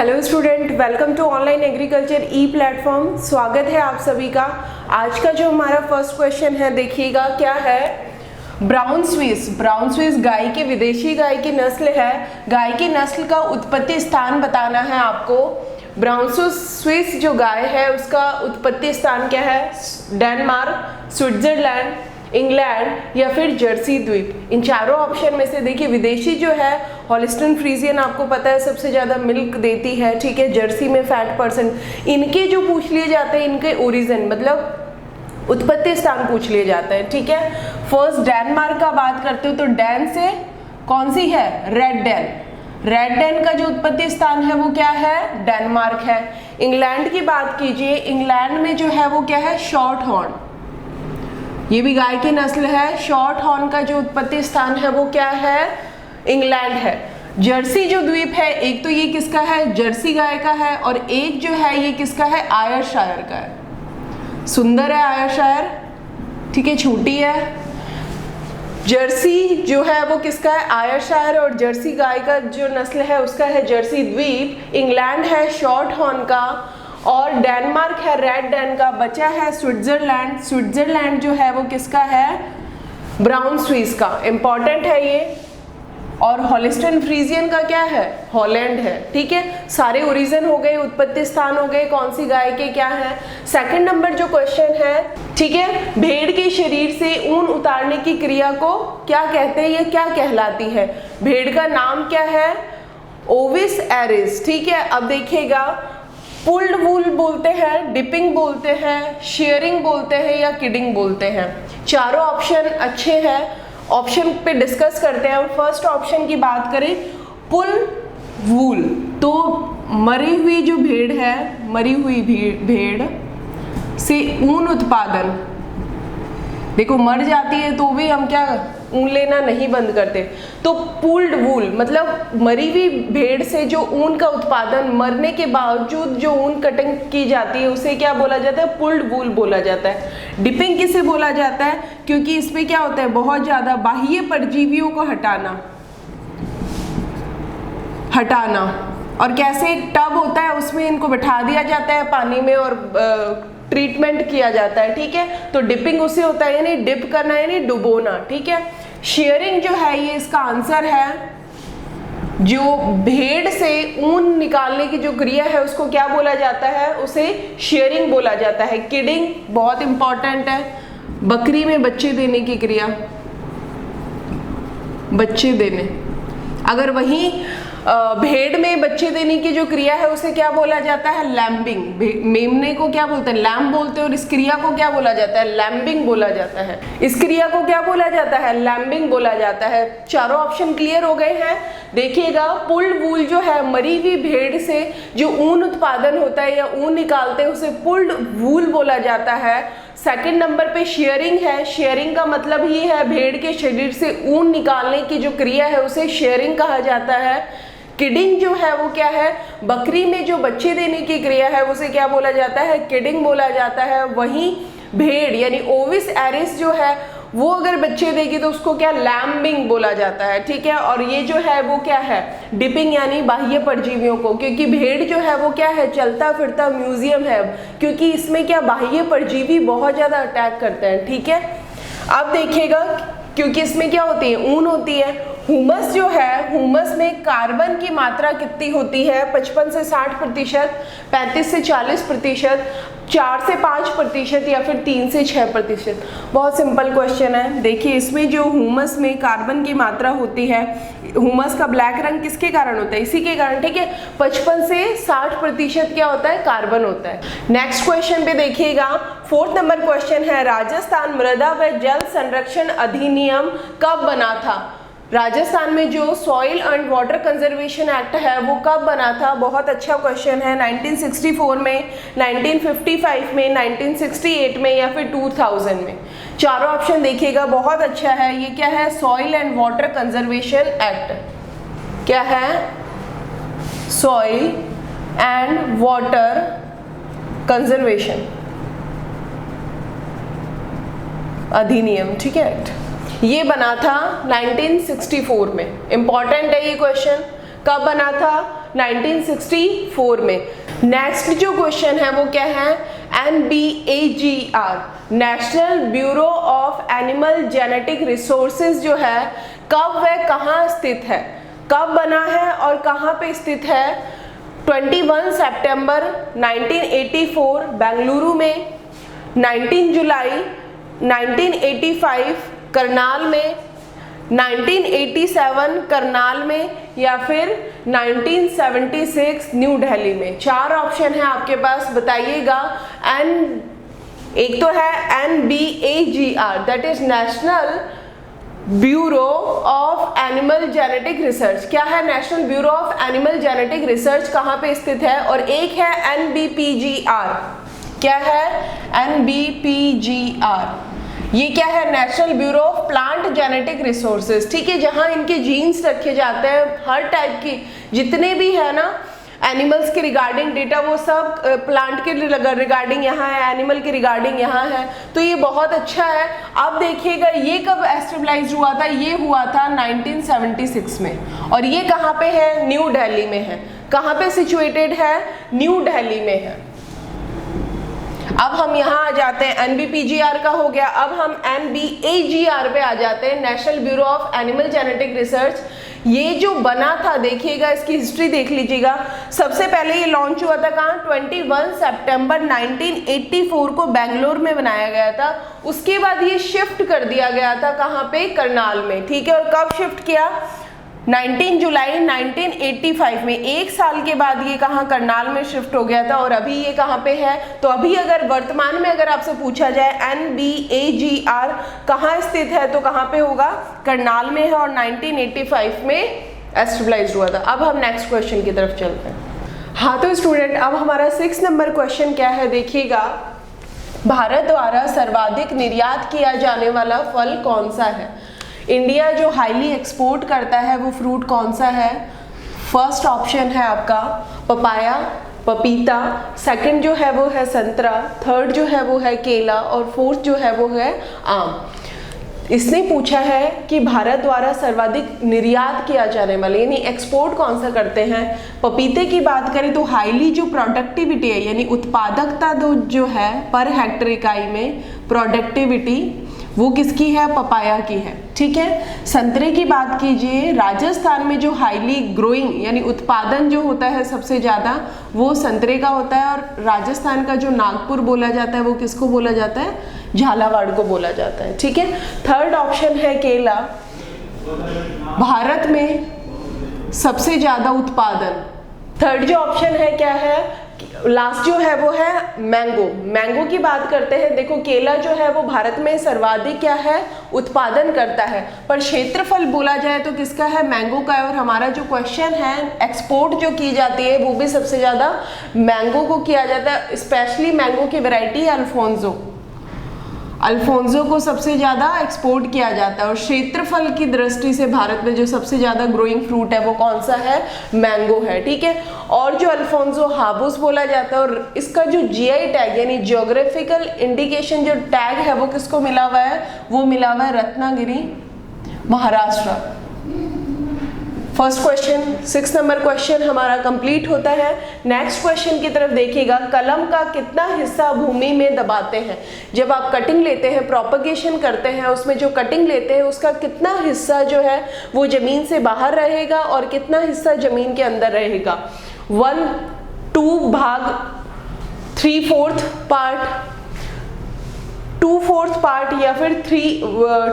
Hello student, welcome to online agriculture e platform. स्वागत है आप सभी का। आज का जो हमारा फर्स्ट क्वेश्चन है, देखिएगा क्या है। ब्राउन स्विस गाय की विदेशी गाय की नस्ल है। गाय की नस्ल का उत्पत्ति स्थान बताना है आपको। ब्राउन स्विस जो गाय है उसका उत्पत्ति स्थान क्या है? डेनमार्क, स्विट्जरलैंड, इंग्लैंड या फिर जर्सी द्वीप। इन चारों ऑप्शन में से देखिए, विदेशी जो है हॉलिस्टन फ्रीजियन, आपको पता है सबसे ज़्यादा मिल्क देती है, ठीक है। जर्सी में फैट परसेंट। इनके जो पूछ लिए जाते हैं, इनके ओरिजिन मतलब उत्पत्ति स्थान पूछ लिए जाते हैं, ठीक है। फर्स्ट डेनमार्क का बात करते हो तो डैन से कौन सी है? रेड डेन का जो उत्पत्ति स्थान है वो क्या है? डेनमार्क है। इंग्लैंड की बात कीजिए, इंग्लैंड में जो है वो क्या है? Short horn. ये भी गाय की नस्ल है। शॉर्ट हॉर्न का जो उत्पत्ति स्थान है वो क्या है? इंग्लैंड है। जर्सी जो द्वीप है, एक तो ये किसका है? जर्सी गाय का है, और एक जो है ये किसका है? आयरशायर का है। सुंदर है आयरशायर, ठीक है, छोटी है। जर्सी जो है वो किसका है? आयरशायर। और जर्सी गाय का जो नस्ल है उसका है जर्सी द्वीप। इंग्लैंड है शॉर्ट हॉर्न का, और डेनमार्क है रेड डेन का। बचा है स्विट्जरलैंड जो है वो किसका है? ब्राउन स्विस का। इंपॉर्टेंट है ये। और हॉलिस्टन फ्रीजियन का क्या है? हॉलैंड है, ठीक है। सारे ओरिजिन हो गए, उत्पत्ति स्थान हो गए, कौन सी गाय के क्या है। सेकंड नंबर जो क्वेश्चन है, ठीक है, भेड़ के शरीर से ऊन उतारने की क्रिया को क्या कहते हैं? ये क्या कहलाती है? भेड़ का नाम क्या है? ओविस एरिस, ठीक है। अब देखिएगा, पुल्ड वूल बोलते हैं, डिपिंग बोलते हैं, शेयरिंग बोलते हैं या किडिंग बोलते हैं। चारों ऑप्शन अच्छे हैं। ऑप्शन पे डिस्कस करते हैं। फर्स्ट ऑप्शन की बात करें, पुल वूल, तो मरी हुई जो भेड़ है, मरी हुई भेड़ से ऊन उत्पादन। देखो, मर जाती है तो भी हम क्या ऊन लेना नहीं बंद करते। तो पुल्ड वूल मतलब मरी हुई भेड़ से जो ऊन का उत्पादन, मरने के बावजूद जो ऊन कटिंग की जाती है उसे क्या बोला जाता है? पुल्ड वूल बोला जाता है। डिपिंग किसे बोला जाता है? क्योंकि इसमें क्या होता है? बहुत ज्यादा बाह्य परजीवियों को हटाना। और कैसे एक टब होता है उसमें इनको बिठा दिया जाता है पानी में और ट्रीटमेंट किया जाता है, ठीक है। तो डिपिंग उसे होता है, यानी डिप करना यानी डुबोना, ठीक है। शेयरिंग जो है ये इसका आंसर है। जो भेड़ से ऊन निकालने की जो क्रिया है उसको क्या बोला जाता है? उसे शेयरिंग बोला जाता है। किडिंग बहुत इंपॉर्टेंट है। बकरी में बच्चे देने की क्रिया, बच्चे देने। अगर वहीं भेड़ में बच्चे देने की जो क्रिया है उसे क्या बोला जाता है? लैम्बिंग। मेमने को क्या बोलते हैं? लैम्ब बोलते हैं। और इस क्रिया को क्या बोला जाता है? लैम्बिंग बोला जाता है। इस क्रिया को क्या बोला जाता है? लैम्बिंग बोला जाता है। चारों ऑप्शन क्लियर हो गए हैं। देखिएगा, पुल्ड वूल जो है, मरी हुई भेड़ से जो ऊन उत्पादन होता है या ऊन निकालते हैं उसे पुल्ड वूल बोला जाता है। सेकंड नंबर पे शेयरिंग है। शेयरिंग का मतलब ही है भेड़ के शरीर से ऊन निकालने की जो क्रिया है उसे शेयरिंग कहा जाता है। किडिंग जो है वो क्या है? बकरी में जो बच्चे देने की क्रिया है उसे क्या बोला जाता है? किडिंग बोला जाता है। वहीं भेड़ यानी ओविस एरिस जो है वो अगर बच्चे देगी तो उसको क्या? लैम्बिंग बोला जाता है, ठीक है। और ये जो है वो क्या है? डिपिंग यानी बाह्य परजीवियों को, क्योंकि भेड़ जो है वो क्या है? चलता फिरता म्यूजियम है, क्योंकि इसमें क्या बाह्य परजीवी बहुत ज्यादा अटैक करते हैं, ठीक है। अब देखिएगा, क्योंकि इसमें क्या होती है? ऊन होती है। हुमस जो है, हुमस में कार्बन की मात्रा कितनी होती है? 55 से 60%, 35 से 40%, 4 से 5% या फिर 3 से 6%। बहुत सिंपल क्वेश्चन है। देखिए, इसमें जो हुमस में कार्बन की मात्रा होती है, हुमस का ब्लैक रंग किसके कारण होता है? इसी के कारण, ठीक है। 55 से 60% क्या होता है? कार्बन होता है। नेक्स्ट क्वेश्चन पे देखिएगा, फोर्थ नंबर क्वेश्चन है, राजस्थान मृदा व जल संरक्षण अधिनियम कब बना था? राजस्थान में जो soil and water conservation act है वो कब बना था? बहुत अच्छा क्वेश्चन है। 1964 में, 1955 में, 1968 में या फिर 2000 में। चारों ऑप्शन देखिएगा, बहुत अच्छा है। ये क्या है? Soil and water conservation act. क्या है? सॉइल एंड वाटर कंजर्वेशन अधिनियम, ठीक है, एक्ट। ये बना था 1964 में। इंपॉर्टेंट है ये क्वेश्चन। कब बना था? 1964 में। नेक्स्ट जो क्वेश्चन है वो क्या है, NBAGR national bureau of animal genetic resources जो है कब व कहाँ स्थित है, कब बना है और कहाँ पे स्थित है? 21 सितंबर 1984 बेंगलुरु में, 19 जुलाई 1985 करनाल में, 1987 करनाल में या फिर 1976 न्यू दिल्ली में। 4 ऑप्शन है आपके पास, बताइएगा। एक तो है NBAGR that is national bureau of animal genetic research. क्या है? National bureau of animal genetic research कहाँ पे स्थित है? और एक है NBPGR। क्या है? NBPGR ये क्या है? National bureau of plant genetic resources. ठीक है, जहां इनके जीन्स रखे जाते हैं, हर टाइप की जितने भी है ना एनिमल्स के रिगार्डिंग डेटा, वो सब प्लांट के रिगार्डिंग यहाँ है, एनिमल के रिगार्डिंग यहाँ है। तो ये बहुत अच्छा है। अब देखिएगा ये कब एस्टेब्लाइज हुआ था? ये हुआ था 1976 में। और ये कहाँ पे है? न्यू दिल्ली में है। कहाँ पे सिचुएटेड है? न्यू दिल्ली में है। अब हम यहाँ आ जाते हैं, NBPGR का हो गया। अब हम NBAGR पे आ जाते हैं, national bureau of animal genetic research. ये जो बना था, देखिएगा इसकी हिस्ट्री देख लीजिएगा। सबसे पहले ये लॉन्च हुआ था कहाँ? 21 सितंबर 1984 को बेंगलोर में बनाया गया था। उसके बाद ये शिफ्ट कर दिया गया था कहाँ पे? करनाल में। ठीक है, और कब शिफ्ट किया? 19 जुलाई 1985 में। 1 साल के बाद ये कहाँ? करनाल में शिफ्ट हो गया था। और अभी ये कहाँ पे है? तो अभी अगर वर्तमान में अगर आपसे पूछा जाए NBAGR कहाँ स्थित है, तो कहाँ पे होगा? करनाल में है और 1985 में एस्टेब्लाइज्ड हुआ था। अब हम नेक्स्ट क्वेश्चन की तरफ चलते हैं। हाँ तो स्टूडेंट, अब हमारा 6 नंबर क्वेश्चन क्या है, देखिएगा। भारत द्वारा सर्वाधिक निर्यात किया जाने वाला फल कौन सा है? इंडिया जो हाईली एक्सपोर्ट करता है वो फ्रूट कौन सा है? फर्स्ट ऑप्शन है आपका पपाया, पपीता। सेकंड जो है वो है संतरा। थर्ड जो है वो है केला। और फोर्थ जो है वो है आम। इसने पूछा है कि भारत द्वारा सर्वाधिक निर्यात किया जाने वाले यानी एक्सपोर्ट कौन सा करते हैं। पपीते की बात करें तो हाईली जो प्रोडक्टिविटी है यानी उत्पादकता जो है पर हेक्टर इकाई में प्रोडक्टिविटी वो किसकी है? पपाया की है। ठीक है, संतरे की बात कीजिए, राजस्थान में जो हाईली ग्रोइंग यानी उत्पादन जो होता है सबसे ज़्यादा वो संतरे का होता है। और राजस्थान का जो नागपुर बोला जाता है वो किसको बोला जाता है? झालावाड़ को बोला जाता है। ठीक है, थर्ड ऑप्शन है केला। भारत में सबसे ज़्यादा उत्पादन। थर्ड जो ऑप्शन है क्या है? लास्ट जो है वो है मैंगो। मैंगो की बात करते हैं, देखो केला जो है वो भारत में सर्वाधिक क्या है? उत्पादन करता है। पर क्षेत्रफल बोला जाए तो किसका है? मैंगो का है। और हमारा जो क्वेश्चन है एक्सपोर्ट जो की जाती है वो भी सबसे ज़्यादा मैंगो को किया जाता है। स्पेशली मैंगो की वैरायटी अल्फोंसो, अल्फोंसो को सबसे ज़्यादा एक्सपोर्ट किया जाता है। और क्षेत्रफल की दृष्टि से भारत में जो सबसे ज़्यादा ग्रोइंग फ्रूट है वो कौन सा है? मैंगो है। ठीक है, और जो अल्फोंसो हाबुस बोला जाता है और इसका जो GI टैग यानी जियोग्राफिकल इंडिकेशन जो टैग है वो किसको मिला हुआ है? वो मिला हुआ है Ratnagiri, Maharashtra. First question 6 number question हमारा कंप्लीट होता है। नेक्स्ट क्वेश्चन की तरफ देखिएगा। कलम का कितना हिस्सा भूमि में दबाते हैं? जब आप कटिंग लेते हैं, प्रोपगेशन करते हैं, उसमें जो कटिंग लेते हैं उसका कितना हिस्सा जो है वो जमीन से बाहर रहेगा और कितना हिस्सा जमीन के अंदर रहेगा? 1/2 भाग, 3/4 पार्ट, 2/4 पार्ट या फिर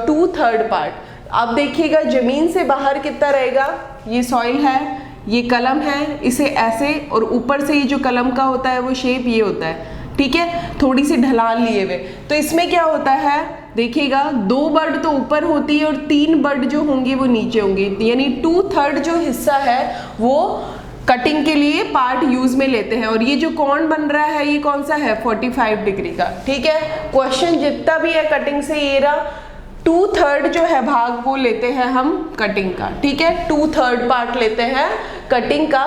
2/3 पार्ट। अब देखिएगा जमीन से बाहर कितना रहेगा? ये सॉइल है, ये कलम है, इसे ऐसे और ऊपर से ये जो कलम का होता है वो शेप ये होता है। ठीक है, थोड़ी सी ढलान लिए हुए। तो इसमें क्या होता है देखिएगा, 2 बर्ड तो ऊपर होती है और 3 बर्ड जो होंगे वो नीचे होंगे। यानी 2/3 जो हिस्सा है वो कटिंग के लिए पार्ट यूज में लेते हैं। और ये जो कोण बन रहा है ये कौन सा है? 45 डिग्री का। ठीक है, क्वेश्चन जितना भी है कटिंग से ये रहा 2/3 जो है भाग वो लेते हैं हम कटिंग का। ठीक है, 2/3 पार्ट लेते हैं कटिंग का।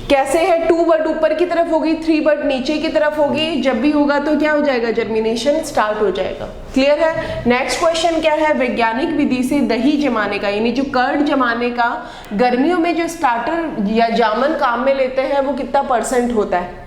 कैसे है, 2 बर्ड ऊपर की तरफ होगी, 3 बर्ड नीचे की तरफ होगी, जब भी होगा तो क्या हो जाएगा, जर्मिनेशन स्टार्ट हो जाएगा। क्लियर है। नेक्स्ट क्वेश्चन क्या है, वैज्ञानिक विधि से दही जमाने का, यानी जो कर्ड जमाने का गर्मियों में जो स्टार्टर या जामन काम में लेते हैं वो कितना परसेंट होता है,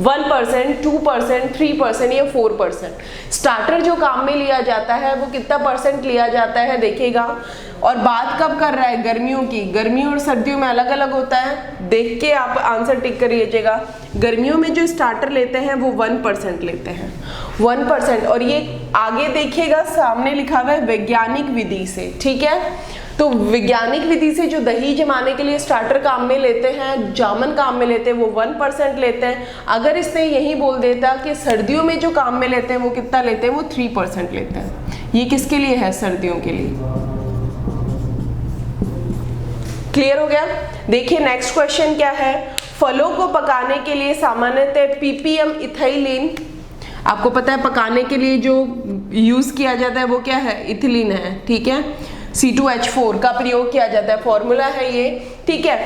1%, 2%, 3% या 4%। स्टार्टर जो काम में लिया जाता है वो कितना परसेंट लिया जाता है देखिएगा। और बात कब कर रहा है, गर्मियों की। गर्मियों और सर्दियों में अलग अलग होता है, देख के आप आंसर टिक करिएगा। गर्मियों में जो स्टार्टर लेते हैं वो 1% लेते हैं, 1%। और ये आगे देखिएगा सामने लिखा हुआ है वैज्ञानिक विधि से, ठीक है। तो वैज्ञानिक विधि से जो दही जमाने के लिए स्टार्टर काम में लेते हैं, जामन काम में लेते हैं, वो 1% लेते हैं। अगर इसने यही बोल देता कि सर्दियों में जो काम में लेते हैं वो कितना लेते हैं, वो 3% लेते हैं। ये किसके लिए है, सर्दियों के लिए। क्लियर हो गया। देखिए नेक्स्ट क्वेश्चन क्या है, फलों को पकाने के लिए सामान्यतः पीपीएम इथाइलिन, आपको पता है पकाने के लिए जो यूज किया जाता है वो क्या है, इथिलीन है, ठीक है। C2H4 का प्रयोग किया जाता है, फॉर्मूला है ये, ठीक है।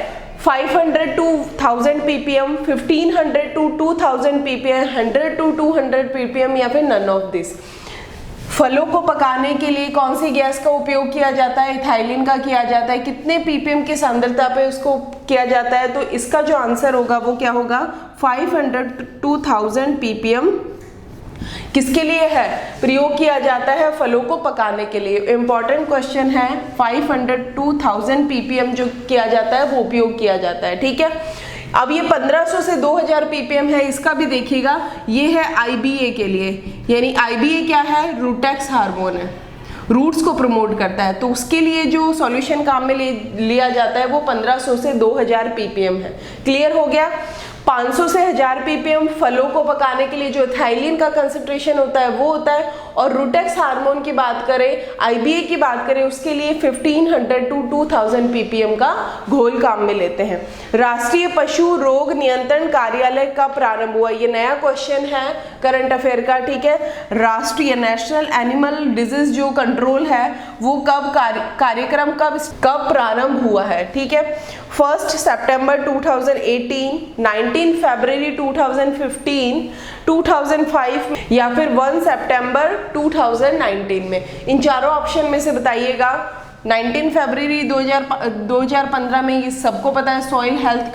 500 to 1000 ppm, 1500 to 2000 ppm, 100 to 200 ppm या फिर नन ऑफ दिस। फलों को पकाने के लिए कौन सी गैस का उपयोग किया जाता है, इथाइलिन का किया जाता है। कितने ppm की सांद्रता पे उसको किया जाता है, तो इसका जो आंसर होगा वो क्या होगा, 500 to 1000 ppm किसके लिए है, प्रयोग किया जाता है फलों को पकाने के लिए। इंपॉर्टेंट क्वेश्चन है, 500 to 1000 ppm जो किया जाता है वो उपयोग किया जाता है, ठीक है। अब ये 1500 से 2000 ppm है, इसका भी देखिएगा। ये है IBA के लिए, यानी IBA क्या है, रूटेक्स हार्मोन है, रूट्स को प्रमोट करता है। तो उसके लिए जो सॉल्यूशन काम में लिया जाता है वो 1500 से 2000 ppm है। क्लियर हो गया। 500 से 1000 ppm फलों को पकाने के लिए जो इथाइलिन का कंसंट्रेशन होता है वो होता है। और रूटेक्स हार्मोन की बात करें, IBA की बात करें, उसके लिए 1500 to 2000 ppm का घोल काम में लेते हैं। राष्ट्रीय पशु रोग नियंत्रण कार्यालय का प्रारंभ हुआ, ये नया क्वेश्चन है करंट अफेयर का, ठीक है। राष्ट्रीय नेशनल एनिमल डिजीज जो कंट्रोल है वो कब कार्यक्रम कब प्रारंभ हुआ है, ठीक है। 1 सितंबर 2018, 19 फरवरी 2015, 2005 या फिर 1 सितंबर 2019 में। इन चारों ऑप्शन में से बताइएगा। 19 फरवरी 2015 में, ये सबको पता है, soil health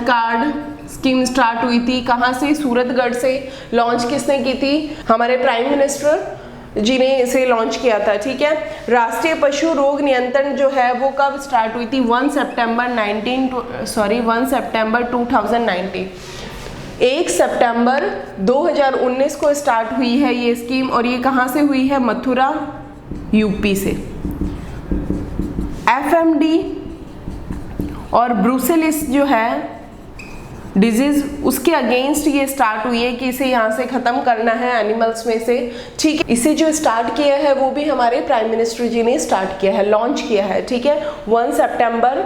card scheme start हुई थी। कहाँ से, सूरतगढ़ से। लॉन्च किसने की थी, हमारे प्राइम मिनिस्टर जी ने इसे लॉन्च किया था, ठीक है। राष्ट्रीय पशु रोग नियंत्रण जो है वो कब स्टार्ट हुई थी, 1 सितंबर 2019। 1 सितंबर 2019 को स्टार्ट हुई है ये स्कीम, और ये कहाँ से हुई है, मथुरा यूपी से। FMD और ब्रूसेलिस जो है डिजीज, उसके अगेंस्ट ये स्टार्ट हुई है कि इसे यहाँ से खत्म करना है एनिमल्स में से, ठीक है। इसे जो स्टार्ट किया है वो भी हमारे प्राइम मिनिस्टर जी ने स्टार्ट किया है, लॉन्च किया है, ठीक है। 1 सितंबर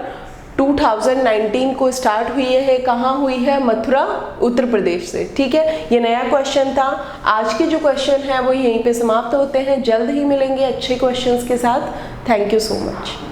2019 को स्टार्ट हुई है। कहाँ हुई है, मथुरा उत्तर प्रदेश से, ठीक है। ये नया क्वेश्चन था। आज के जो क्वेश्चन है वो यहीं पे समाप्त होते हैं। जल्द ही मिलेंगे अच्छे क्वेश्चंस के साथ। Thank you so much.